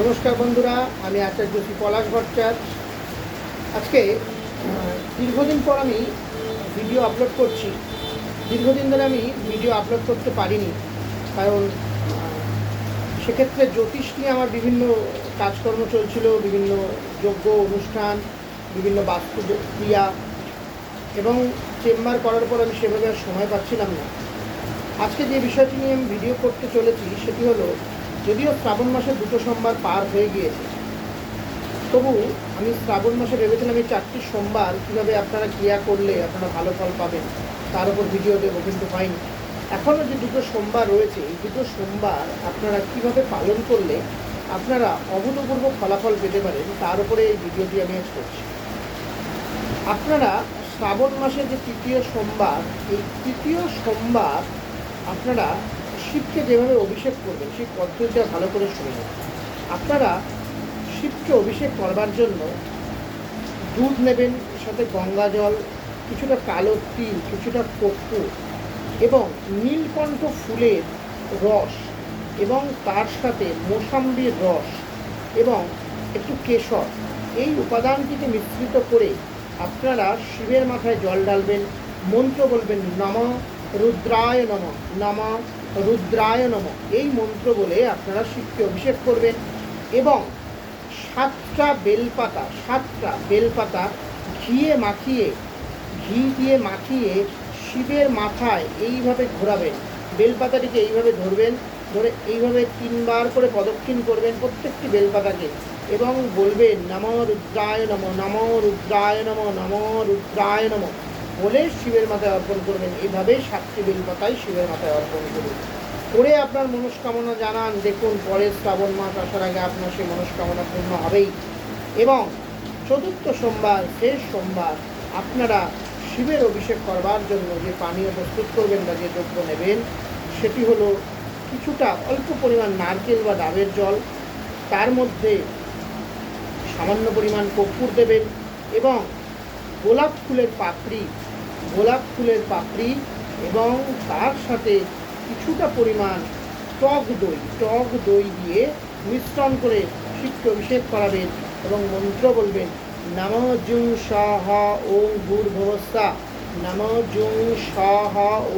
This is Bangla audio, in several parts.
নমস্কার বন্ধুরা, আমি আচার্য শ্রী পলাশ ভট্টাচার্য। আজকে দীর্ঘদিন পর আমি ভিডিও আপলোড করছি। দীর্ঘদিন ধরে আমি ভিডিও আপলোড করতে পারিনি, কারণ সেক্ষেত্রে জ্যোতিষ নিয়ে আমার বিভিন্ন কাজকর্ম চলছিল, বিভিন্ন যজ্ঞ অনুষ্ঠান, বিভিন্ন বাস্তু ক্রিয়া এবং চেম্বার করার পর আমি সেভাবে আর সময় পাচ্ছিলাম না। আজকে যে বিষয়টি নিয়ে আমি ভিডিও করতে চলেছি সেটি হলো, যদিও শ্রাবণ মাসে 2টো সোমবার পার হয়ে গিয়েছে, তবু আমি শ্রাবণ মাসে ভেবেছিলাম এই 4টি সোমবার কীভাবে আপনারা ক্রিয়া করলে আপনারা ভালো ফল পাবেন তার উপর ভিডিও দেবো, কিন্তু পাইনি। এখনও যে 2টো সোমবার রয়েছে, এই 2টো সোমবার আপনারা কীভাবে পালন করলে আপনারা অভূতপূর্ব ফলাফল পেতে পারেন তার উপরে এই ভিডিওটি আমি আজ করছি। আপনারা শ্রাবণ মাসের যে 3য় সোমবার, এই 3য় সোমবার আপনারা শিবকে যেভাবে অভিষেক করবেন সেই পদ্ধতিটা ভালো করে শুনে নেবেন। আপনারা শিবকে অভিষেক করবার জন্য দুধ নেবেন, সাথে গঙ্গা জল, কিছুটা কালো তিল, কিছুটা কর্পূর এবং নীলকণ্ঠ ফুলের রস এবং তার সাথে মোসাম্বির রস এবং একটু কেশর, এই উপাদানটিকে মিশ্রিত করে আপনারা শিবের মাথায় জল ঢালবেন, মন্ত্র বলবেন নমঃ রুদ্রায় নমঃ, নমঃ রুদ্রায় নমঃ। এই মন্ত্র বলে আপনারা শিবকে অভিষেক করবেন এবং 7টা বেলপাতা ঘি দিয়ে মাখিয়ে শিবের মাথায় এইভাবে ঘোরাবেন। বেলপাতাটিকে এইভাবে ধরবেন, ধরে এইভাবে 3বার করে প্রদক্ষিণ করবেন প্রত্যেকটি বেলপাতাকে এবং বলবেন নমঃ রুদ্রায় নমঃ, নমঃ রুদ্রায় নমঃ, নমঃ রুদ্রায় নমঃ বলে শিবের মাথায় অর্পণ করবেন। এইভাবে 7টি বেলপাতাই শিবের মাথায় অর্পণ করুন, করে আপনার মনস্কামনা জানান। দেখুন, পরের শ্রাবণ মাস আসার আগে আপনার সেই মনস্কামনা পূর্ণ হবেই। এবং 4র্থ সোমবার, শেষ সোমবার, আপনারা শিবের অভিষেক করবার জন্য যে পানীয় প্রস্তুত করবেন বা যে দ্রব্য নেবেন সেটি হলো কিছুটা অল্প পরিমাণ নারকেল বা ডাবের জল, তার মধ্যে সামান্য পরিমাণ কর্পূর দেবেন এবং গোলাপ ফুলের পাপড়ি এবং তার সাথে কিছুটা পরিমাণ টক দই দিয়ে মিশ্রণ করে শিবকে অভিষেক করাবেন এবং মন্ত্র বলবেন নমঃ জুং সহ ওং ভূর্ভুবস্সঃ, নমঃ জুং সহ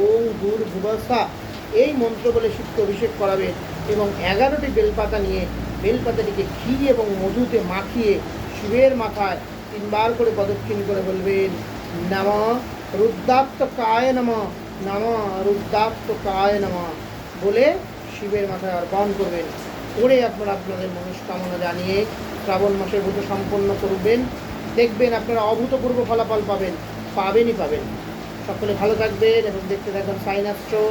ওং ভূর্ভুবস্সঃ। এই মন্ত্র বলে শিবকে অভিষেক করাবেন এবং 11টি বেলপাতা নিয়ে বেলপাতাটিকে ঘি এবং মধুতে মাখিয়ে শিবের মাথায় 3বার করে প্রদক্ষিণ করে বলবেন নমঃ রুদ্রাত্মকায় নমঃ, নমঃ রুদ্রাত্মকায় নমঃ বলে শিবের মাথায় অর্পণ করবেন। করে আপনারা আপনাদের মনস্কামনা জানিয়ে শ্রাবণ মাসের ব্রত সম্পন্ন করবেন। দেখবেন আপনারা অভূতপূর্ব ফলাফল পাবেন। সকলে ভালো থাকবেন এবং দেখতে থাকবেন সাইন অ্যাস্ট্রো।